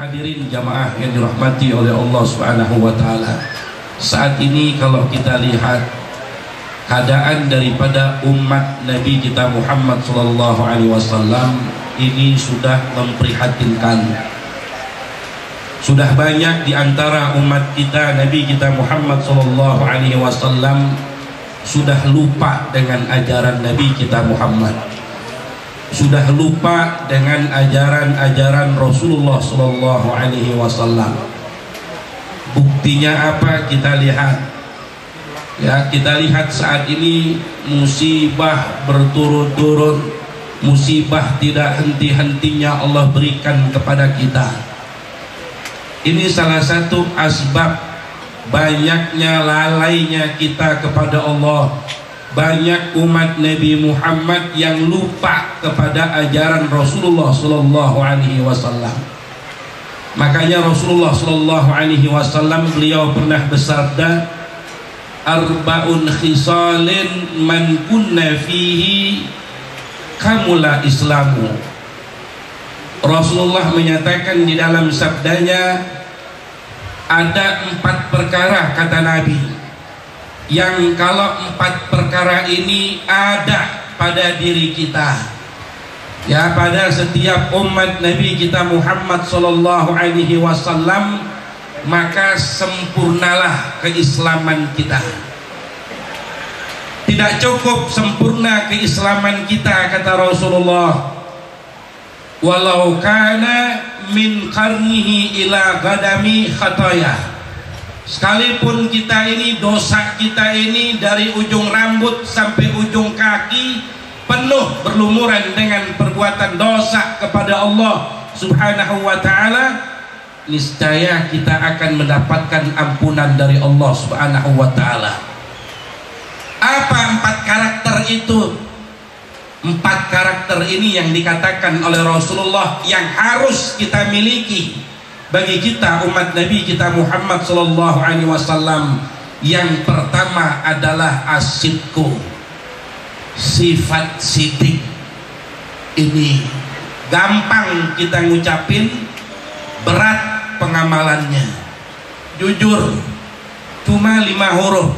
Hadirin jamaah yang dirahmati oleh Allah Subhanahu wa taala. Saat ini kalau kita lihat keadaan daripada umat Nabi kita Muhammad sallallahu alaihi wasallam ini sudah memprihatinkan. Sudah banyak di antara umat kita Nabi kita Muhammad sallallahu alaihi wasallam sudah lupa dengan ajaran Nabi kita Muhammad. Sudah lupa dengan ajaran-ajaran Rasulullah sallallahu alaihi wasallam. Buktinya apa? Kita lihat. Ya, kita lihat saat ini musibah berturut-turut, musibah tidak henti-hentinya Allah berikan kepada kita. Ini salah satu asbab banyaknya lalainya kita kepada Allah. Banyak umat Nabi Muhammad yang lupa kepada ajaran Rasulullah sallallahu alaihi wasallam. Makanya Rasulullah sallallahu alaihi wasallam beliau pernah bersabda, arba'un khisalin man kunna fihi kamula islamu. Rasulullah menyatakan di dalam sabdanya, ada 4 perkara kata Nabi, yang kalau 4 perkara ini ada pada diri kita, ya, pada setiap umat Nabi kita Muhammad sallallahu alaihi wasallam, maka sempurnalah keislaman kita. Tidak cukup sempurna keislaman kita, kata Rasulullah, walau kana min qarnihi ila gadami khataya. Sekalipun kita ini, dosa kita ini dari ujung rambut sampai ujung kaki penuh berlumuran dengan perbuatan dosa kepada Allah Subhanahu wa ta'ala, niscaya kita akan mendapatkan ampunan dari Allah Subhanahu wa ta'ala. Apa 4 karakter itu? 4 karakter ini yang dikatakan oleh Rasulullah yang harus kita miliki bagi kita umat Nabi kita Muhammad sallallahu alaihi wasallam. Yang pertama adalah asidku, sifat sidik. Ini gampang kita ngucapin, berat pengamalannya. Jujur cuma 5 huruf,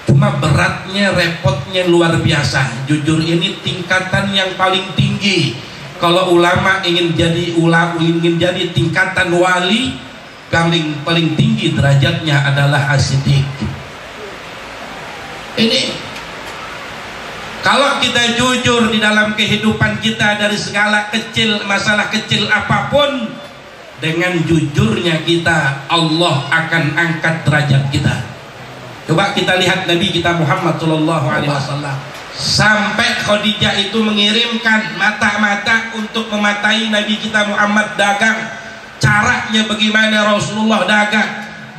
cuma beratnya, repotnya luar biasa. Jujur ini tingkatan yang paling tinggi. Kalau ulama ingin jadi tingkatan wali, paling tinggi derajatnya adalah asidik. Ini kalau kita jujur di dalam kehidupan kita dari segala masalah kecil apapun, dengan jujurnya kita Allah akan angkat derajat kita. Coba kita lihat Nabi kita Muhammad sallallahu alaihi wasallam. Sampai Khadijah itu mengirimkan mata-mata untuk mematai Nabi kita Muhammad dagang. Caranya bagaimana Rasulullah dagang?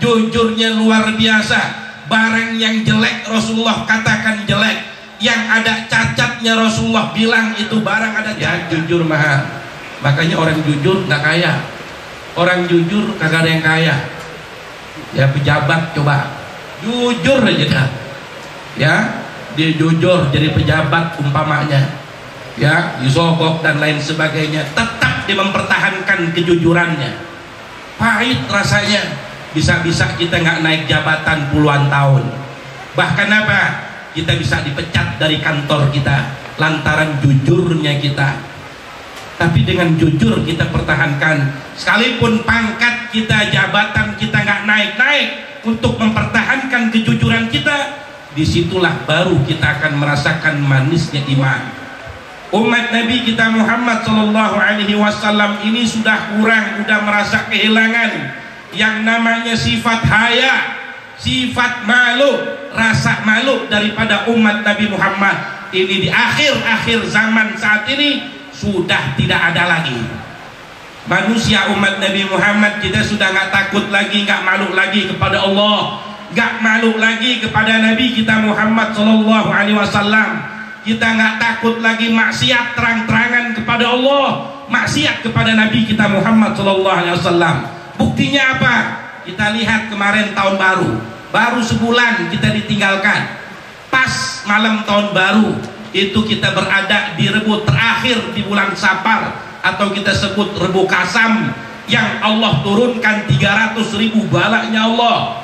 Jujurnya luar biasa. Barang yang jelek Rasulullah katakan jelek, yang ada cacatnya Rasulullah bilang itu barang ada cacat. Ya, jujur mahal. Makanya orang jujur nggak kaya. Orang jujur kagak ada yang kaya. Ya, pejabat coba jujur aja dah. Ya, dia jujur jadi pejabat umpamanya, ya, disogok dan lain sebagainya, tetap dia mempertahankan kejujurannya. Pahit rasanya, bisa-bisa kita nggak naik jabatan puluhan tahun. Bahkan apa? Kita bisa dipecat dari kantor kita lantaran jujurnya kita. Tapi dengan jujur kita pertahankan, sekalipun pangkat kita, jabatan kita nggak naik-naik, untuk mempertahankan kejujuran kita, disitulah baru kita akan merasakan manisnya iman. Umat Nabi kita Muhammad sallallahu alaihi wasallam ini sudah kurang, sudah merasa kehilangan yang namanya sifat haya, sifat malu, rasa malu daripada umat Nabi Muhammad. Ini di akhir-akhir zaman saat ini sudah tidak ada lagi. Manusia umat Nabi Muhammad kita sudah nggak takut lagi, nggak malu lagi kepada Allah, nggak malu lagi kepada Nabi kita Muhammad sallallahu alaihi wasallam. Kita nggak takut lagi maksiat terang-terangan kepada Allah, maksiat kepada Nabi kita Muhammad sallallahu alaihi wasallam. Buktinya apa? Kita lihat kemarin tahun baru sebulan kita ditinggalkan. Pas malam tahun baru itu kita berada di rebu terakhir di bulan Safar, atau kita sebut rebu kasam. yang Allah turunkan 300.000 balaknya Allah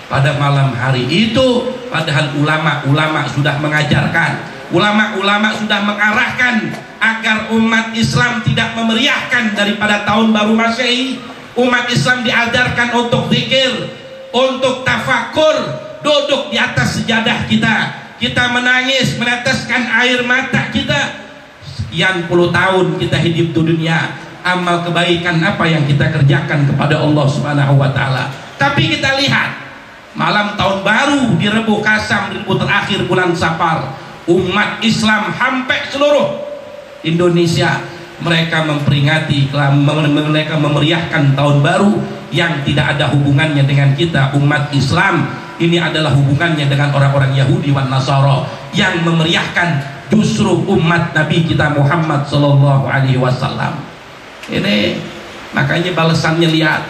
pada malam hari itu. Padahal ulama-ulama sudah mengajarkan, ulama-ulama sudah mengarahkan agar umat Islam tidak memeriahkan daripada tahun baru Masehi. Umat Islam diajarkan untuk zikir, untuk tafakur, duduk di atas sejadah kita menangis, meneteskan air mata kita. Sekian puluh tahun kita hidup di dunia, amal kebaikan apa yang kita kerjakan kepada Allah Subhanahu wa taala. Tapi kita lihat malam tahun baru di Rebu Kasam, Rebu terakhir bulan Safar, umat Islam hampir seluruh Indonesia mereka memperingati, mereka memeriahkan tahun baru yang tidak ada hubungannya dengan kita umat Islam. Ini adalah hubungannya dengan orang-orang Yahudi wan Nasara yang memeriahkan justru umat Nabi kita Muhammad sallallahu alaihi wasallam. Ini makanya balasannya lihat,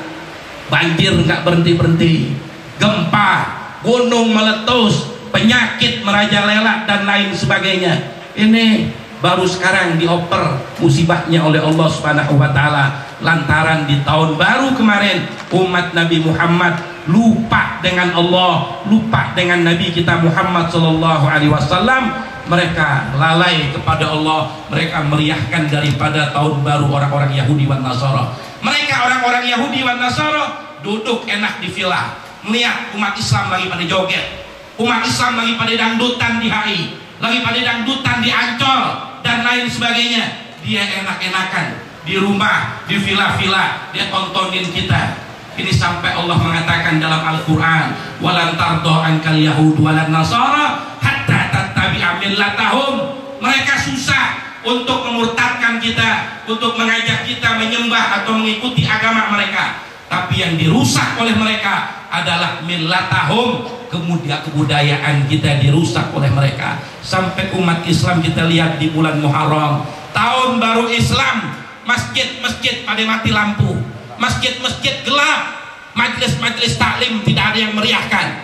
banjir nggak berhenti-berhenti, gempa, gunung meletus, penyakit merajalela dan lain sebagainya. Ini baru sekarang dioper musibahnya oleh Allah Subhanahu wa taala lantaran di tahun baru kemarin umat Nabi Muhammad lupa dengan Allah, lupa dengan Nabi kita Muhammad sallallahu alaihi wasallam. Mereka lalai kepada Allah, mereka meriahkan daripada tahun baru orang-orang Yahudi wan Nasara. Mereka orang-orang Yahudi wan Nasara duduk enak di villa, melihat umat Islam lagi pada joget, umat Islam lagi pada dangdutan di HI, lagi pada dangdutan di Ancol dan lain sebagainya. Dia enak-enakan di rumah, di villa-villa, dia tontonin kita. Ini sampai Allah mengatakan dalam Al-Quran, walan tardo ankal yahud walan nasara hatta tattabi'a millatahum. Mereka susah untuk memurtadkan kita, untuk mengajak kita menyembah atau mengikuti agama mereka. Tapi yang dirusak oleh mereka adalah millatahum, kemudian kebudayaan kita dirusak oleh mereka. Sampai umat Islam kita lihat di bulan Muharram, tahun baru Islam, masjid-masjid pada mati lampu, masjid-masjid gelap, majlis-majlis taklim tidak ada yang meriahkan.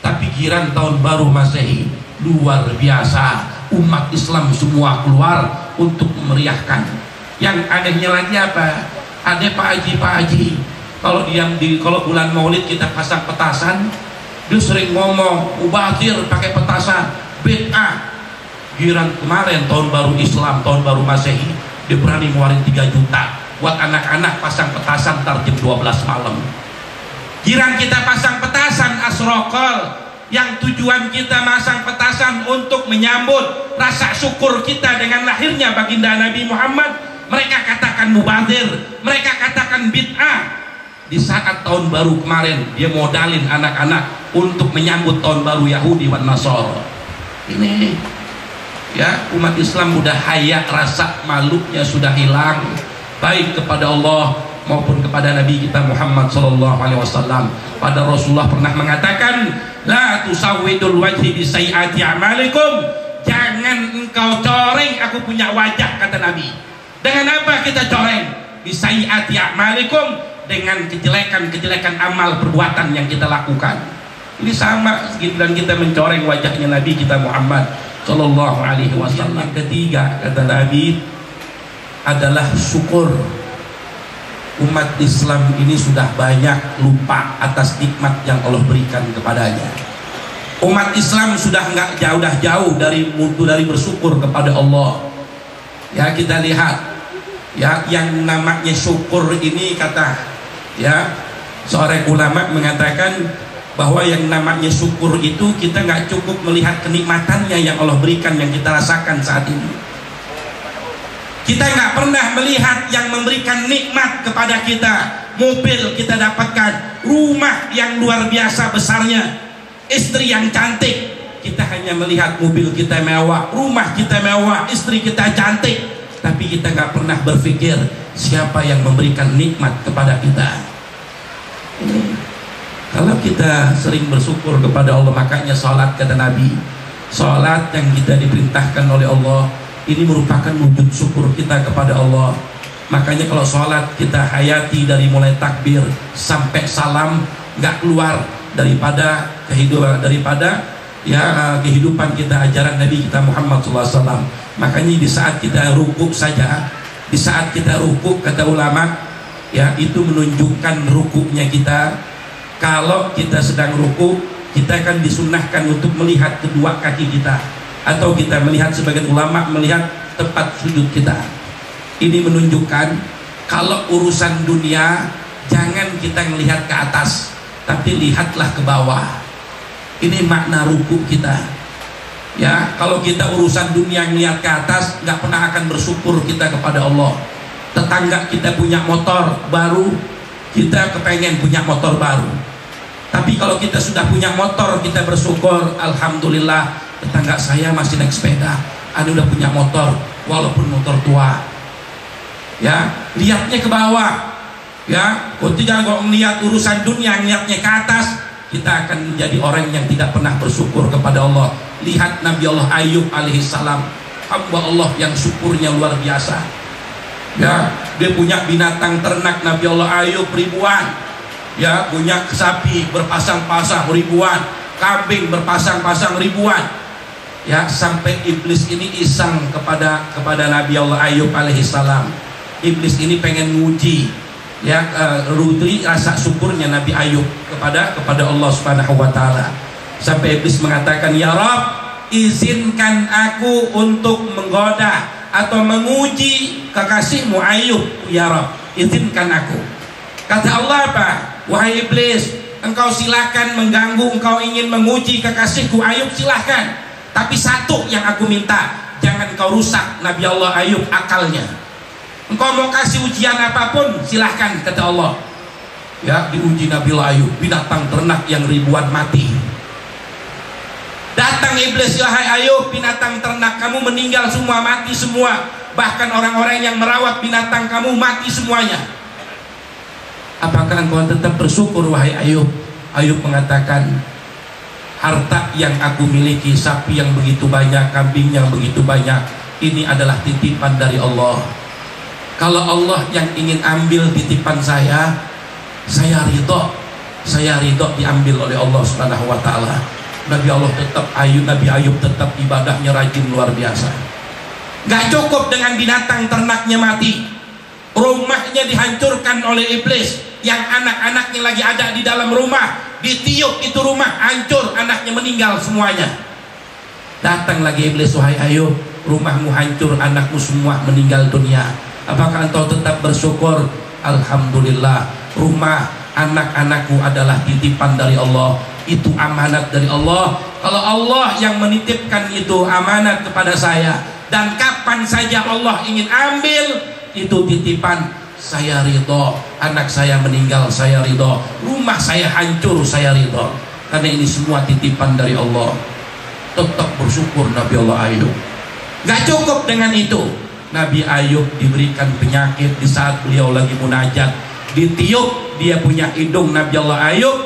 Tapi giran tahun baru Masehi luar biasa, umat Islam semua keluar untuk memeriahkan. Yang anehnya lagi apa? Ada Pak Haji, kalau bulan Maulid kita pasang petasan, dia sering ngomong mubazir pakai petasan, bid'ah. Giran kemarin tahun baru Islam, tahun baru Masehi, dia berani ngeluarin 3 juta buat anak-anak pasang petasan tar jam 12 malam. Giran kita pasang petasan asrokol, yang tujuan kita masang petasan untuk menyambut rasa syukur kita dengan lahirnya baginda Nabi Muhammad. Mereka katakan mubazir, mereka katakan bid'ah. Di saat tahun baru kemarin dia modalin anak-anak untuk menyambut tahun baru Yahudi wan Nasara. Ini ya, umat Islam udah haya, rasa malunya sudah hilang, baik kepada Allah maupun kepada Nabi kita Muhammad sallallahu alaihi wasallam. Pada Rasulullah pernah mengatakan, la tusawwidul wajhi bi sayyiati amalikum. Jangan engkau coreng aku punya wajah, kata Nabi. Dengan apa kita coreng? Bi sayyiati amalikum, dengan kejelekan-kejelekan amal perbuatan yang kita lakukan. Ini sama dan kita mencoreng wajahnya Nabi kita Muhammad sallallahu alaihi wasallam. Yang ketiga kata Nabi adalah syukur. Umat Islam ini sudah banyak lupa atas nikmat yang Allah berikan kepadanya. Umat Islam sudah nggak jauh dari bersyukur kepada Allah. Ya, kita lihat ya, yang namanya syukur ini, kata ya seorang ulama mengatakan bahwa yang namanya syukur itu kita nggak cukup melihat kenikmatannya yang Allah berikan, yang kita rasakan saat ini. Kita nggak pernah melihat yang memberikan nikmat kepada kita. Mobil kita dapatkan, rumah yang luar biasa besarnya, istri yang cantik. Kita hanya melihat mobil kita mewah, rumah kita mewah, istri kita cantik. Tapi kita nggak pernah berpikir siapa yang memberikan nikmat kepada kita. Kalau kita sering bersyukur kepada Allah, makanya sholat kata Nabi, sholat yang kita diperintahkan oleh Allah ini merupakan wujud syukur kita kepada Allah. Makanya kalau sholat kita hayati dari mulai takbir sampai salam, nggak keluar daripada kehidupan kita, ajaran Nabi kita Muhammad SAW. Makanya di saat kita rukuk saja, di saat kita rukuk kata ulama, Ya, itu menunjukkan rukuknya kita. Kalau kita sedang rukuk, kita akan disunnahkan untuk melihat kedua kaki kita, atau kita melihat, sebagian ulama melihat tempat sujud kita. Ini menunjukkan kalau urusan dunia jangan kita melihat ke atas, tapi lihatlah ke bawah. Ini makna rukuk kita. Ya, kalau kita urusan dunia melihat ke atas, nggak pernah akan bersyukur kita kepada Allah. Tetangga kita punya motor baru, kita kepengen punya motor baru. Tapi kalau kita sudah punya motor, kita bersyukur, alhamdulillah, tetangga saya masih naik sepeda, Anda udah punya motor, walaupun motor tua. Ya, lihatnya ke bawah. Ya, ketika kalau melihat urusan dunia, lihatnya ke atas, kita akan menjadi orang yang tidak pernah bersyukur kepada Allah. Lihat Nabi Allah Ayub alaihissalam, hamba Allah yang syukurnya luar biasa. Ya, dia punya binatang ternak, Nabi Allah Ayub ribuan. Ya, punya sapi berpasang-pasang ribuan, kambing berpasang-pasang ribuan. Ya, sampai iblis ini iseng kepada Nabi Allah Ayub alaihissalam. Iblis ini pengen nguji, ya, rasa syukurnya Nabi Ayub kepada Allah Subhanahu wa taala. Sampai iblis mengatakan, "Ya Rabb, izinkan aku untuk menggoda atau menguji kekasihmu Ayub, ya Rabb, izinkan aku." Kata Allah apa? "Wahai iblis, engkau silakan mengganggu, engkau ingin menguji kekasihku Ayub, silahkan. Tapi satu yang aku minta, jangan kau rusak Nabi Allah Ayub akalnya. Engkau mau kasih ujian apapun, silahkan," kata Allah. Ya, diuji Nabi Allah Ayub, binatang ternak yang ribuan mati. Datang iblis, "Wahai Ayub, binatang ternak kamu meninggal semua, mati semua. Bahkan orang-orang yang merawat binatang kamu mati semuanya. Apakah engkau tetap bersyukur, wahai Ayub?" Ayub mengatakan, "Harta yang aku miliki, sapi yang begitu banyak, kambing yang begitu banyak, ini adalah titipan dari Allah. Kalau Allah yang ingin ambil titipan saya ridho. Saya ridho diambil oleh Allah Subhanahu wa taala." Nabi Ayub tetap ibadahnya rajin luar biasa. Gak cukup dengan binatang ternaknya mati, rumahnya dihancurkan oleh iblis. Yang anak-anaknya lagi ada di dalam rumah, ditiup itu rumah, hancur, anaknya meninggal semuanya. Datang lagi iblis, "Wahai Ayub, rumahmu hancur, anakmu semua meninggal dunia. Apakah engkau tetap bersyukur?" "Alhamdulillah, rumah anak-anakku adalah titipan dari Allah. Itu amanat dari Allah. Kalau Allah yang menitipkan itu amanat kepada saya, dan kapan saja Allah ingin ambil itu titipan, saya ridho. Anak saya meninggal, saya ridho. Rumah saya hancur, saya ridho. Karena ini semua titipan dari Allah." Tetap bersyukur Nabi Allah Ayub. Gak cukup dengan itu, Nabi Ayub diberikan penyakit di saat beliau lagi munajat. Ditiup dia punya hidung Nabi Allah Ayub,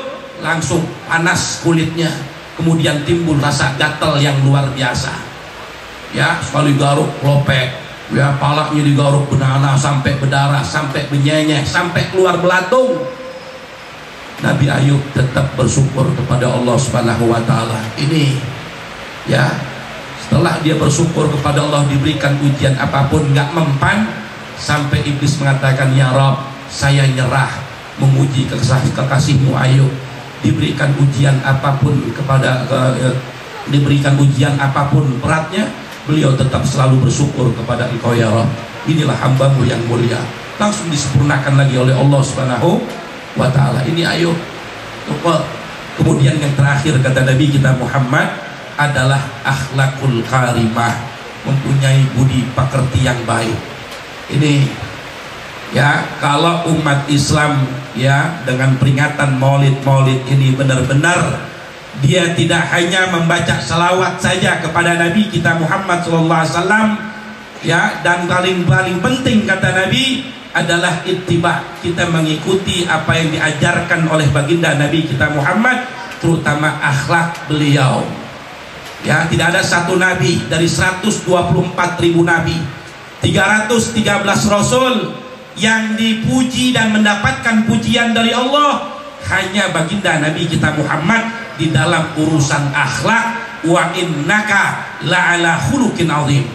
langsung panas kulitnya, kemudian timbul rasa gatal yang luar biasa. Ya, sekali garuk lopek, ya, palanya digaruk benana sampai berdarah, sampai benyenyeh, sampai keluar belatung. Nabi Ayub tetap bersyukur kepada Allah Subhanahu wa taala. Ini ya, setelah dia bersyukur kepada Allah, diberikan ujian apapun nggak mempan, sampai iblis mengatakan, "Ya Rabb, saya nyerah menguji kekasihmu Ayub." Diberikan ujian apapun diberikan ujian apapun beratnya, beliau tetap selalu bersyukur kepada Engkau ya Rabb. Inilah hambamu yang mulia. Langsung disempurnakan lagi oleh Allah Subhanahu wa ta'ala. Ini Ayub. Kemudian yang terakhir kata Nabi kita Muhammad adalah akhlakul karimah, mempunyai budi pekerti yang baik. Ini ya, kalau umat Islam ya dengan peringatan Maulid ini benar-benar dia tidak hanya membaca salawat saja kepada Nabi kita Muhammad SAW ya, dan paling penting kata Nabi adalah ittiba, kita mengikuti apa yang diajarkan oleh baginda Nabi kita Muhammad, terutama akhlak beliau. Ya, tidak ada satu nabi dari 124.000 nabi, 313 rasul yang dipuji dan mendapatkan pujian dari Allah, hanya baginda Nabi kita Muhammad di dalam urusan akhlak. Wa innaka la'ala khuluqin azim.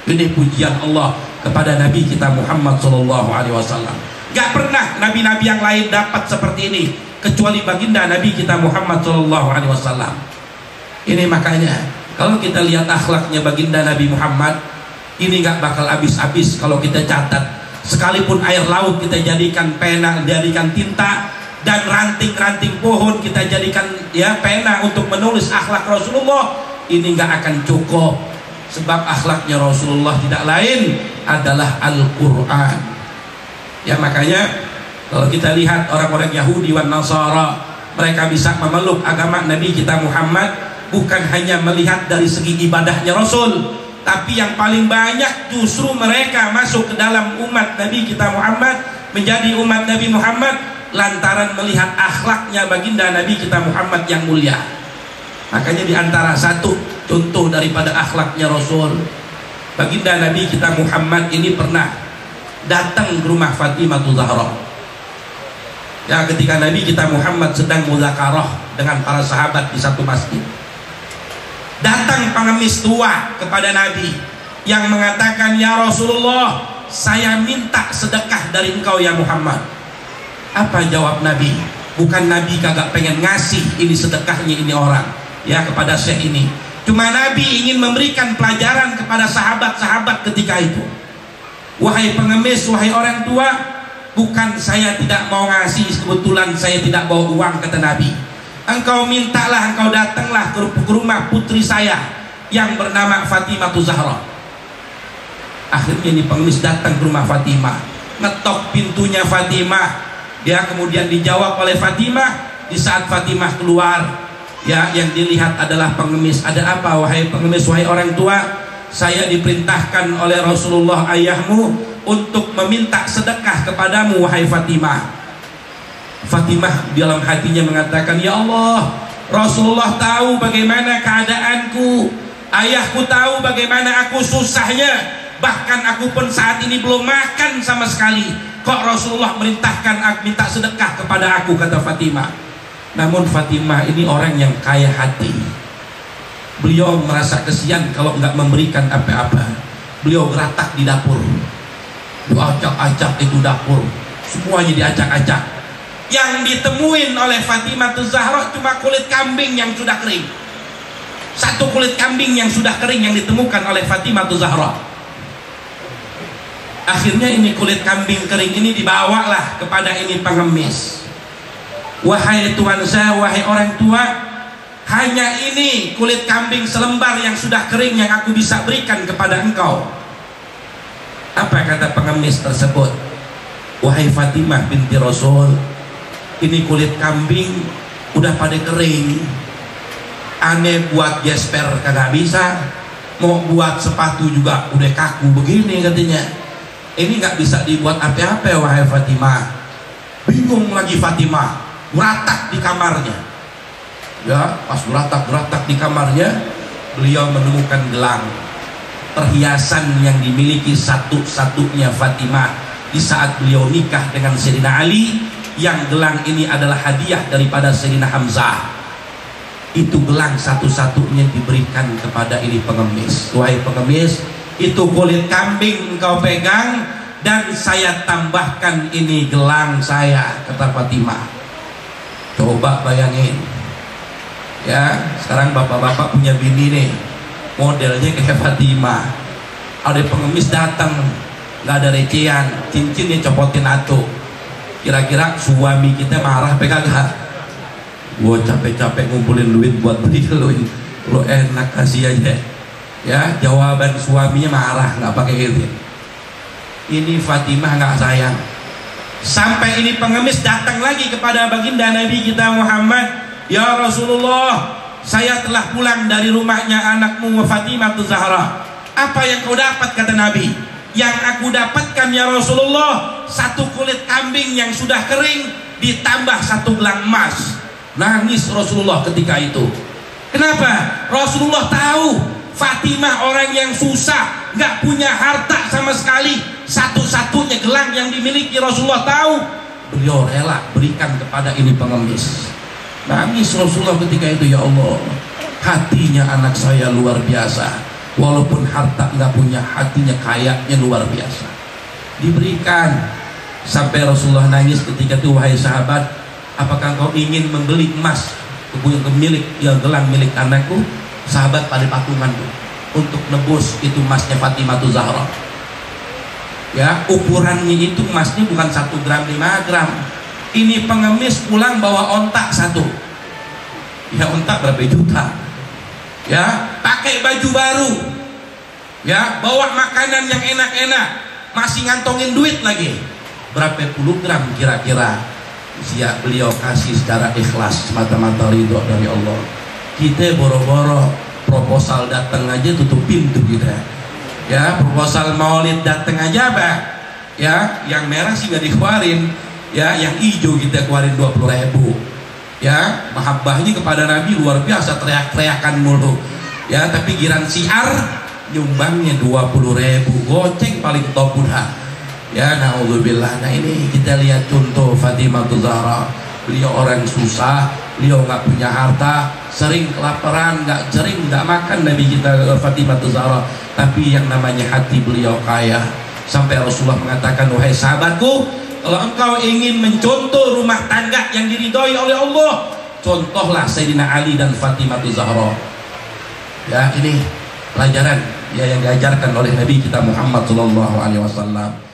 Ini pujian Allah kepada Nabi kita Muhammad SAW. Nggak pernah nabi-nabi yang lain dapat seperti ini kecuali baginda Nabi kita Muhammad SAW. Ini makanya kalau kita lihat akhlaknya baginda Nabi Muhammad, ini nggak bakal habis-habis kalau kita catat. Sekalipun air laut kita jadikan pena, jadikan tinta, dan ranting-ranting pohon kita jadikan ya pena untuk menulis akhlak Rasulullah, ini nggak akan cukup. Sebab akhlaknya Rasulullah tidak lain adalah Al-Quran. Ya makanya kalau kita lihat orang-orang Yahudi wan Nasara, mereka bisa memeluk agama Nabi kita Muhammad bukan hanya melihat dari segi ibadahnya Rasul, tapi yang paling banyak justru mereka masuk ke dalam umat Nabi kita Muhammad, menjadi umat Nabi Muhammad lantaran melihat akhlaknya baginda Nabi kita Muhammad yang mulia. Makanya di antara satu contoh daripada akhlaknya Rasul, baginda Nabi kita Muhammad ini pernah datang ke rumah Fatimah Zahra. Ya, ketika Nabi kita Muhammad sedang muzakarah dengan para sahabat di satu masjid, datang pengemis tua kepada Nabi yang mengatakan, "Ya Rasulullah, saya minta sedekah dari engkau ya Muhammad." Apa jawab Nabi? Bukan Nabi kagak pengen ngasih ini sedekahnya ini orang ya kepada syekh ini, cuma Nabi ingin memberikan pelajaran kepada sahabat-sahabat ketika itu. Wahai pengemis, wahai orang tua, bukan saya tidak mau ngasih, kebetulan saya tidak bawa uang, kata Nabi. Engkau mintalah, engkau datanglah ke rumah putri saya yang bernama Fatimah Zahra. Akhirnya ini pengemis datang ke rumah Fatimah, ngetok pintunya Fatimah. Dia kemudian dijawab oleh Fatimah. Di saat Fatimah keluar, ya yang dilihat adalah pengemis. Ada apa wahai pengemis, wahai orang tua? Saya diperintahkan oleh Rasulullah ayahmu untuk meminta sedekah kepadamu wahai Fatimah. Fatimah dalam hatinya mengatakan, "Ya Allah, Rasulullah tahu bagaimana keadaanku, ayahku tahu bagaimana aku susahnya, bahkan aku pun saat ini belum makan sama sekali. Kok Rasulullah merintahkan aku minta sedekah kepada aku," kata Fatimah. Namun Fatimah ini orang yang kaya hati. Beliau merasa kesian kalau nggak memberikan apa-apa. Beliau geratak di dapur, diacak-acak itu dapur, semuanya diacak-acak. Yang ditemuin oleh Fatimah Zahra cuma kulit kambing yang sudah kering. Satu kulit kambing yang sudah kering yang ditemukan oleh Fatimah Zahra. Akhirnya ini kulit kambing kering ini dibawalah kepada ini pengemis. "Wahai tuan saya, wahai orang tua, hanya ini kulit kambing selembar yang sudah kering yang aku bisa berikan kepada engkau." Apa kata pengemis tersebut? "Wahai Fatimah binti Rasul, ini kulit kambing udah pada kering. Aneh buat gesper kagak bisa, mau buat sepatu juga udah kaku begini," katanya. "Ini nggak bisa dibuat apa-apa wahai Fatimah." Bingung lagi Fatimah, geratak di kamarnya. Ya, pas geratak di kamarnya, beliau menemukan gelang, perhiasan yang dimiliki satu-satunya Fatimah di saat beliau nikah dengan Sayyidina Ali. Yang gelang ini adalah hadiah daripada Sayyidina Hamzah. Itu gelang satu-satunya diberikan kepada ini pengemis. "Wahai pengemis, itu kulit kambing engkau pegang dan saya tambahkan ini gelang saya," kata Fatimah. Coba bayangin. Ya, sekarang bapak-bapak punya bini nih, modelnya kayak Fatimah. Ada pengemis datang, nggak ada recehan, cincinnya copotin atuh. Kira-kira suami kita marah apa kagak? "Gua capek-capek ngumpulin duit buat beli lu enak kasih aja." Ya, jawaban suaminya marah, nggak pakai izin. Ini Fatimah nggak sayang. Sampai ini pengemis datang lagi kepada baginda Nabi kita Muhammad, "Ya Rasulullah, saya telah pulang dari rumahnya anakmu Fatimah Zahra. Apa yang kau dapat?" kata Nabi. "Yang aku dapatkan ya Rasulullah, satu kulit kambing yang sudah kering ditambah satu gelang emas." Nangis Rasulullah ketika itu. Kenapa? Rasulullah tahu Fatimah orang yang susah, nggak punya harta sama sekali. Satu-satunya gelang yang dimiliki Rasulullah tahu, beliau rela berikan kepada ini pengemis. Nangis Rasulullah ketika itu, "Ya Allah, hatinya anak saya luar biasa. Walaupun harta nggak punya, hatinya kayaknya luar biasa." Diberikan. Sampai Rasulullah nangis ketika itu, wahai sahabat, apakah kau ingin membeli emas milik yang gelang milik anakku? Sahabat pada patungan tuh untuk nebus itu emasnya Fatimah Zahra. Ya, ukurannya itu emasnya bukan 1 gram 5 gram. Ini pengemis pulang bawa ontak 1. Ya, ontak berapa juta? Ya, pakai baju baru. Ya, bawa makanan yang enak-enak, masih ngantongin duit lagi. Berapa puluh gram kira-kira? Siap beliau kasih secara ikhlas semata-mata ridho dari Allah. Kita boro-boro proposal datang aja tutup pintu kita. Ya, proposal maulid datang aja Pak. Ya, yang merah sih gak dikeluarin. Ya, yang hijau kita keluarin 20.000. Ya, mahabbahnya kepada Nabi luar biasa, teriak-teriakan mulu. Ya, tapi giran siar nyumbangnya 20.000, goceng paling top udah. Ya, naudzubillah. Nah, ini kita lihat contoh Fatimah Zahra. Beliau orang susah, beliau nggak punya harta, sering kelaparan, nggak makan Nabi kita Fatimah Zahra. Tapi yang namanya hati beliau kaya. Sampai Rasulullah mengatakan, wahai sahabatku, kalau engkau ingin mencontoh rumah tangga yang diridhoi oleh Allah, contohlah Sayyidina Ali dan Fatimah Zahra. Ya, ini pelajaran ya yang diajarkan oleh Nabi kita Muhammad SAW.